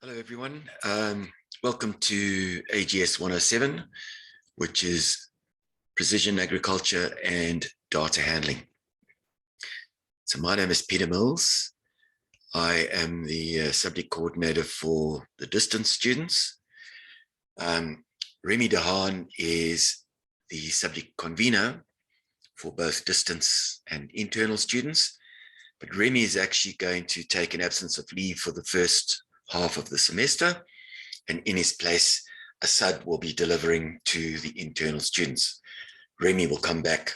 Hello, everyone. Welcome to AGS107, which is Precision Agriculture and Data Handling. So my name is Peter Mills. I am the subject coordinator for the distance students. Remy Dehaan is the subject convener for both distance and internal students. But Remy is actually going to take an absence of leave for the first half of the semester, and in his place, Asad will be delivering to the internal students. Remy will come back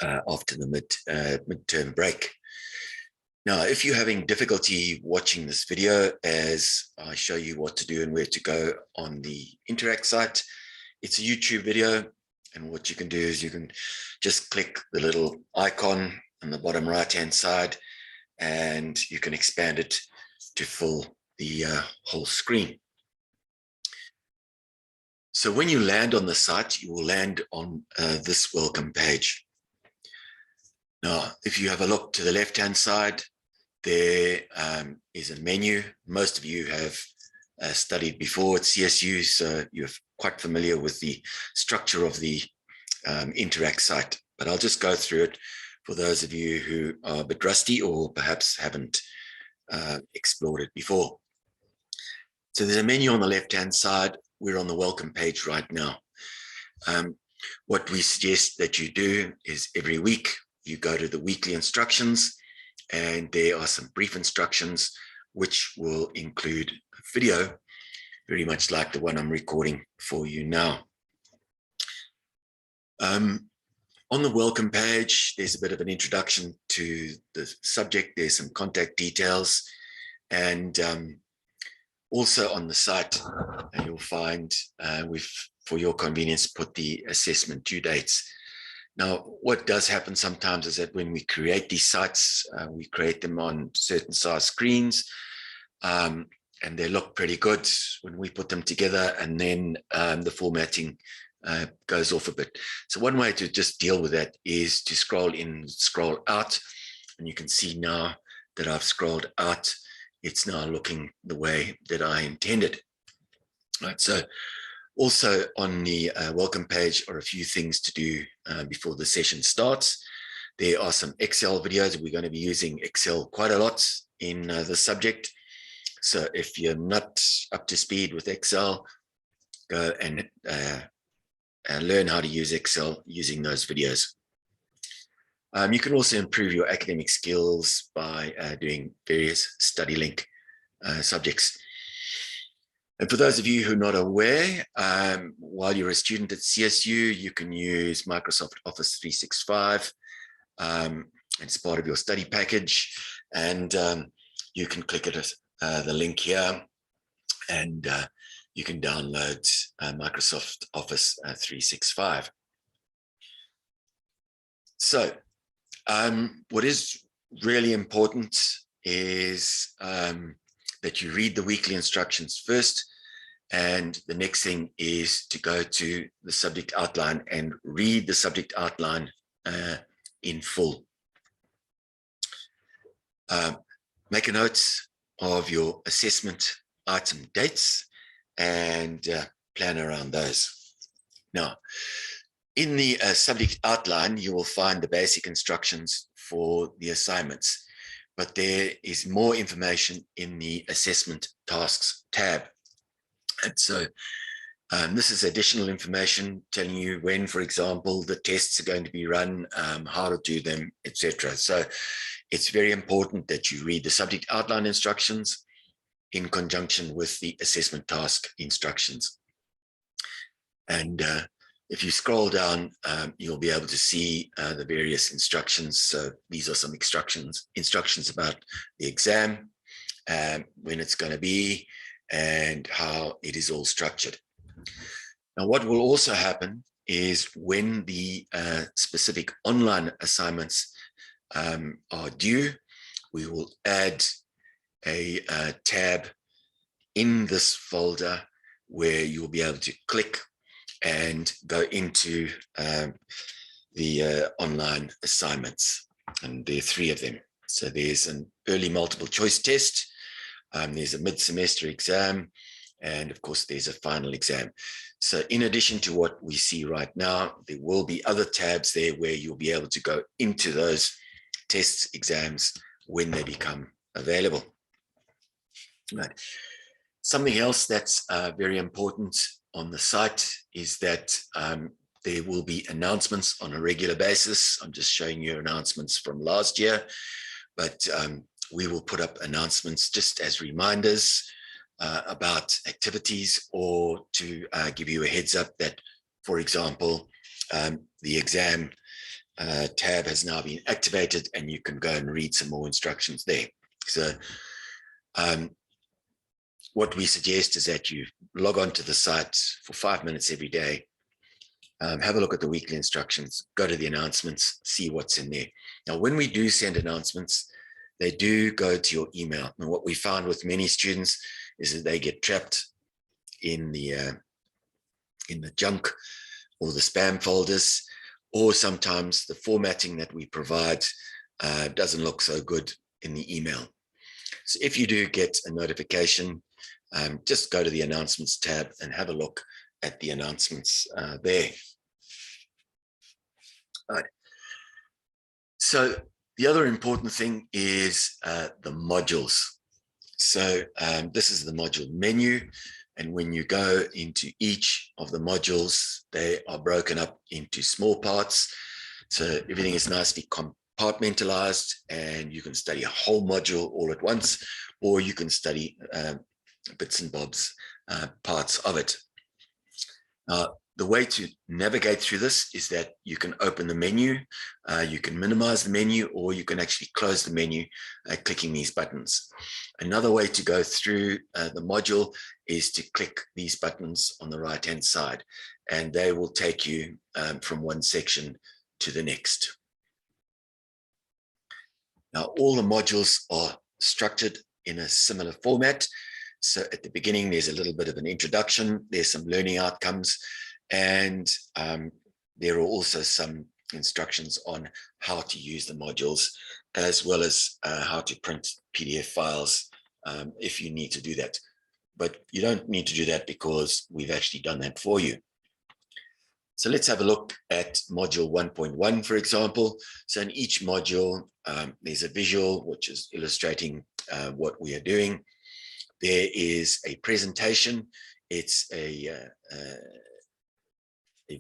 after the midterm break. Now, if you're having difficulty watching this video as I show you what to do and where to go on the Interact site, it's a YouTube video, and what you can do is you can just click the little icon on the bottom right-hand side, and you can expand it to fill the whole screen. So when you land on the site, you will land on this welcome page. Now, if you have a look to the left-hand side, there is a menu. Most of you have studied before at CSU, so you're quite familiar with the structure of the Interact site, but I'll just go through it for those of you who are a bit rusty or perhaps haven't explored it before. So there's a menu on the left-hand side. We're on the welcome page right now. What we suggest that you do is every week you go to the weekly instructions, and there are some brief instructions which will include a video, very much like the one I'm recording for you now. On the welcome page, there's a bit of an introduction to the subject. There's some contact details, and also on the site, you'll find we've, for your convenience, put the assessment due dates. Now, what does happen sometimes is that when we create these sites, we create them on certain size screens, and they look pretty good when we put them together, and then the formatting goes off a bit. So one way to just deal with that is to scroll in, scroll out, and you can see now that I've scrolled out. It's now looking the way that I intended. Right, so also on the welcome page are a few things to do before the session starts. There are some Excel videos. We're going to be using Excel quite a lot in the subject. So if you're not up to speed with Excel, go and learn how to use Excel using those videos. You can also improve your academic skills by doing various study link subjects. And for those of you who are not aware, while you're a student at CSU, you can use Microsoft Office 365 as part of your study package. And you can click at the link here, and you can download Microsoft Office 365. So what is really important is that you read the weekly instructions first, and the next thing is to go to the subject outline and read the subject outline in full. Make a note of your assessment item dates and plan around those. Now, in the subject outline, you will find the basic instructions for the assignments, but there is more information in the assessment tasks tab. And so this is additional information telling you when, for example, the tests are going to be run, how to do them, etc. So it's very important that you read the subject outline instructions in conjunction with the assessment task instructions. And if you scroll down, you'll be able to see the various instructions. So these are some instructions about the exam, when it's going to be, and how it is all structured. Now, what will also happen is when the specific online assignments are due, we will add a tab in this folder where you'll be able to click and go into the online assignments. And there are 3 of them. So there's an early multiple choice test, There's a mid-semester exam, and of course, there's a final exam. So in addition to what we see right now, there will be other tabs there where you'll be able to go into those tests, exams, when they become available. Right. Something else that's very important on the site is that there will be announcements on a regular basis. I'm just showing you announcements from last year, but we will put up announcements just as reminders about activities, or to give you a heads up that, for example, the exam tab has now been activated and you can go and read some more instructions there. So what we suggest is that you log on to the site for 5 minutes every day, have a look at the weekly instructions, go to the announcements, see what's in there. Now, when we do send announcements, they do go to your email. And what we found with many students is that they get trapped in the junk or the spam folders, or sometimes the formatting that we provide doesn't look so good in the email. So if you do get a notification, just go to the announcements tab and have a look at the announcements there. All right. So the other important thing is the modules. So this is the module menu. And when you go into each of the modules, they are broken up into small parts. So everything is nicely compartmentalized, and you can study a whole module all at once, or you can study bits and bobs, parts of it. The way to navigate through this is that you can open the menu, you can minimize the menu, or you can actually close the menu clicking these buttons. Another way to go through the module is to click these buttons on the right-hand side, and they will take you from one section to the next. Now, all the modules are structured in a similar format. So at the beginning, there's a little bit of an introduction, there's some learning outcomes, and there are also some instructions on how to use the modules, as well as how to print PDF files if you need to do that. But you don't need to do that because we've actually done that for you. So let's have a look at module 1.1, for example. So in each module, there's a visual which is illustrating what we are doing. There is a presentation. It's a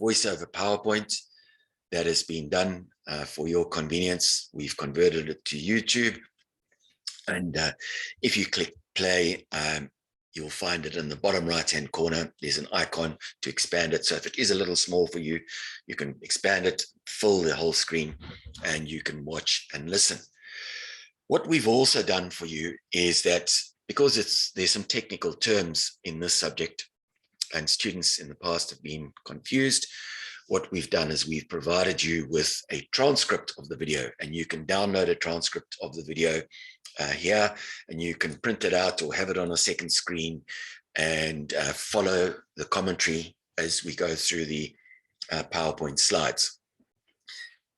voiceover PowerPoint that has been done for your convenience. We've converted it to YouTube. And if you click play, you'll find it in the bottom right-hand corner. There's an icon to expand it. So if it is a little small for you, you can expand it, fill the whole screen, and you can watch and listen. What we've also done for you is that, because there's some technical terms in this subject, and students in the past have been confused, what we've done is we've provided you with a transcript of the video, and you can download a transcript of the video here, and you can print it out or have it on a second screen and follow the commentary as we go through the PowerPoint slides.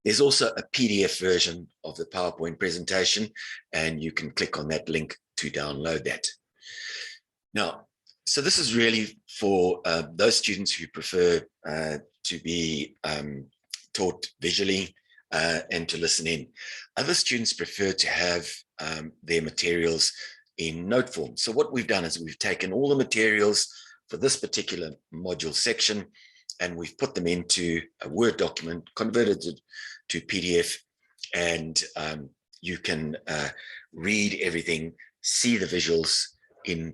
There's also a PDF version of the PowerPoint presentation, and you can click on that link to download that. Now, so this is really for those students who prefer to be taught visually and to listen in. Other students prefer to have their materials in note form. So what we've done is we've taken all the materials for this particular module section, and we've put them into a Word document, converted it to PDF, and you can read everything, see the visuals in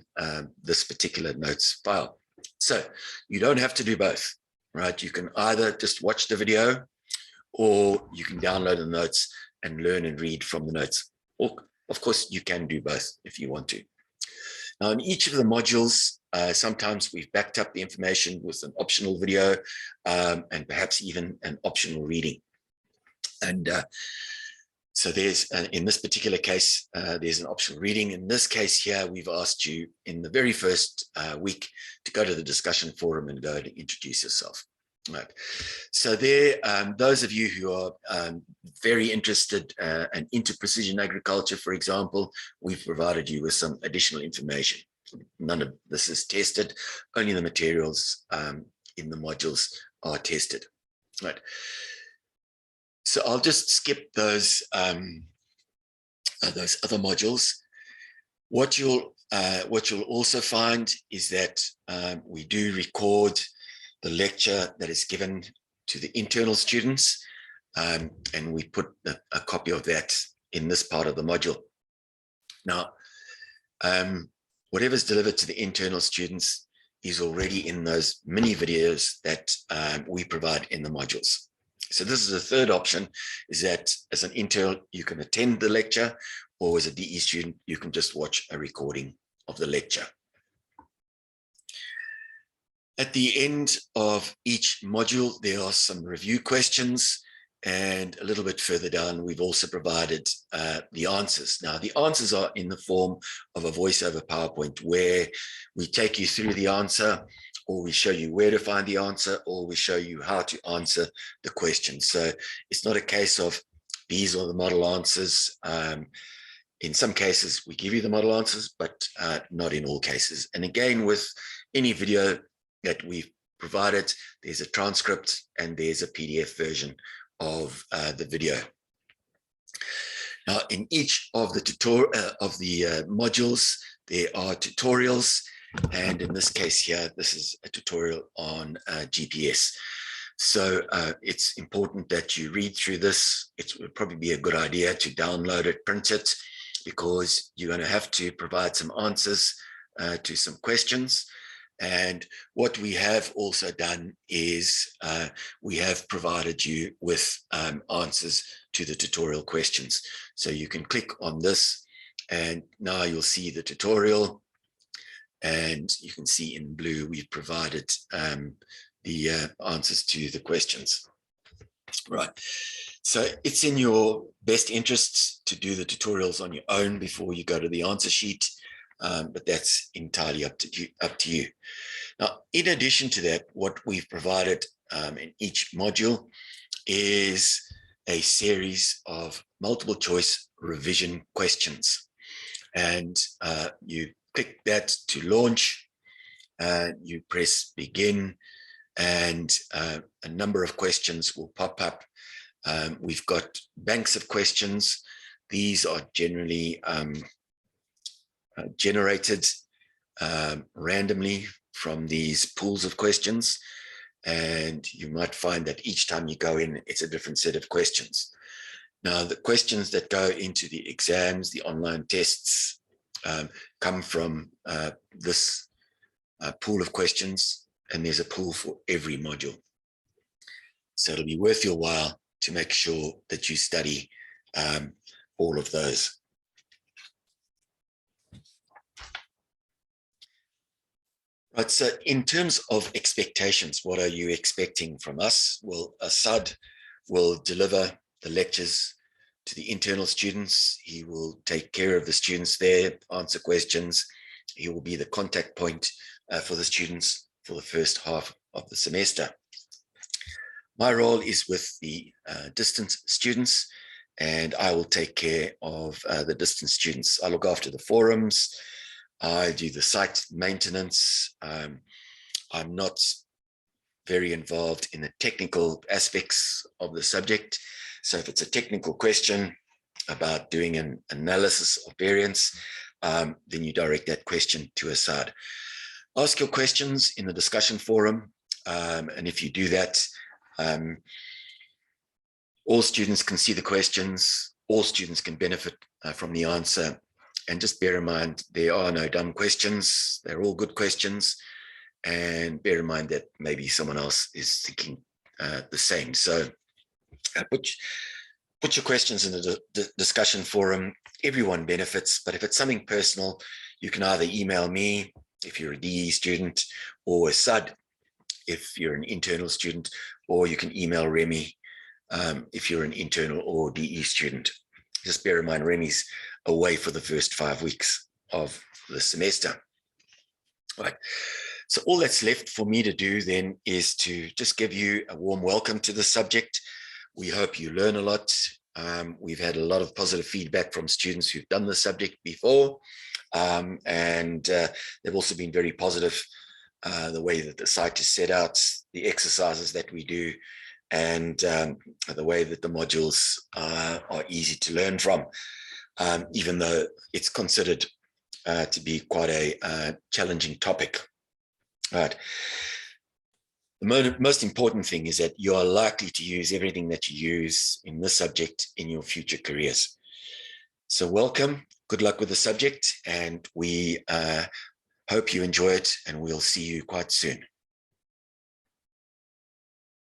this particular notes file. So you don't have to do both, right? You can either just watch the video, or you can download the notes and learn and read from the notes. Or, of course, you can do both if you want to. Now, in each of the modules, sometimes we've backed up the information with an optional video and perhaps even an optional reading. And so there's, in this particular case, there's an optional reading. In this case here, we've asked you in the very first week to go to the discussion forum and go to introduce yourself. Right. So there, those of you who are very interested and into precision agriculture, for example, we've provided you with some additional information. None of this is tested, only the materials in the modules are tested. Right. So I'll just skip those other modules. What you'll also find is that we do record the lecture that is given to the internal students, and we put a copy of that in this part of the module. Now, whatever's delivered to the internal students is already in those mini videos that we provide in the modules. So this is the third option, is that as an internal, you can attend the lecture, or as a DE student, you can just watch a recording of the lecture. At the end of each module, there are some review questions, and a little bit further down, we've also provided the answers. Now, the answers are in the form of a voiceover PowerPoint where we take you through the answer, or we show you where to find the answer, or we show you how to answer the question. So it's not a case of these are the model answers. In some cases, we give you the model answers, but not in all cases. And again, with any video that we've provided, there's a transcript and there's a PDF version of the video. Now, in each of the modules, there are tutorials, and in this case here, this is a tutorial on GPS. So it's important that you read through this. It would probably be a good idea to download it, print it, because you're going to have to provide some answers to some questions. And what we have also done is we have provided you with answers to the tutorial questions. So you can click on this, and now you'll see the tutorial, and you can see in blue we've provided the answers to the questions. Right. So it's in your best interests to do the tutorials on your own before you go to the answer sheet. But that's entirely up to you. Now, in addition to that, what we've provided in each module is a series of multiple choice revision questions. And you click that to launch, you press begin, and a number of questions will pop up. We've got banks of questions. These are generally generated randomly from these pools of questions, and you might find that each time you go in, it's a different set of questions. Now, the questions that go into the exams, the online tests, come from this pool of questions, and there's a pool for every module. So it'll be worth your while to make sure that you study all of those. Right, so in terms of expectations, what are you expecting from us? Well, Assad will deliver the lectures to the internal students. He will take care of the students there, answer questions. He will be the contact point for the students for the first half of the semester. My role is with the distance students, and I will take care of the distance students. I look after the forums. I do the site maintenance. I'm not very involved in the technical aspects of the subject. So if it's a technical question about doing an analysis of variance, then you direct that question to Assad. Ask your questions in the discussion forum. And if you do that, all students can see the questions. All students can benefit from the answer. And just bear in mind, there are no dumb questions. They're all good questions. And bear in mind that maybe someone else is thinking the same. So put your questions in the discussion forum. Everyone benefits, but if it's something personal, you can either email me if you're a DE student, or Assad if you're an internal student, or you can email Remy if you're an internal or DE student. Just bear in mind, Remy's away for the first 5 weeks of the semester. Right. So all that's left for me to do then is to just give you a warm welcome to the subject. We hope you learn a lot. We've had a lot of positive feedback from students who've done the subject before. And they've also been very positive, the way that the site is set out, the exercises that we do, and the way that the modules are easy to learn from, even though it's considered to be quite a challenging topic. Right. The most important thing is that you are likely to use everything that you use in this subject in your future careers. So welcome, good luck with the subject, and we hope you enjoy it, and we'll see you quite soon.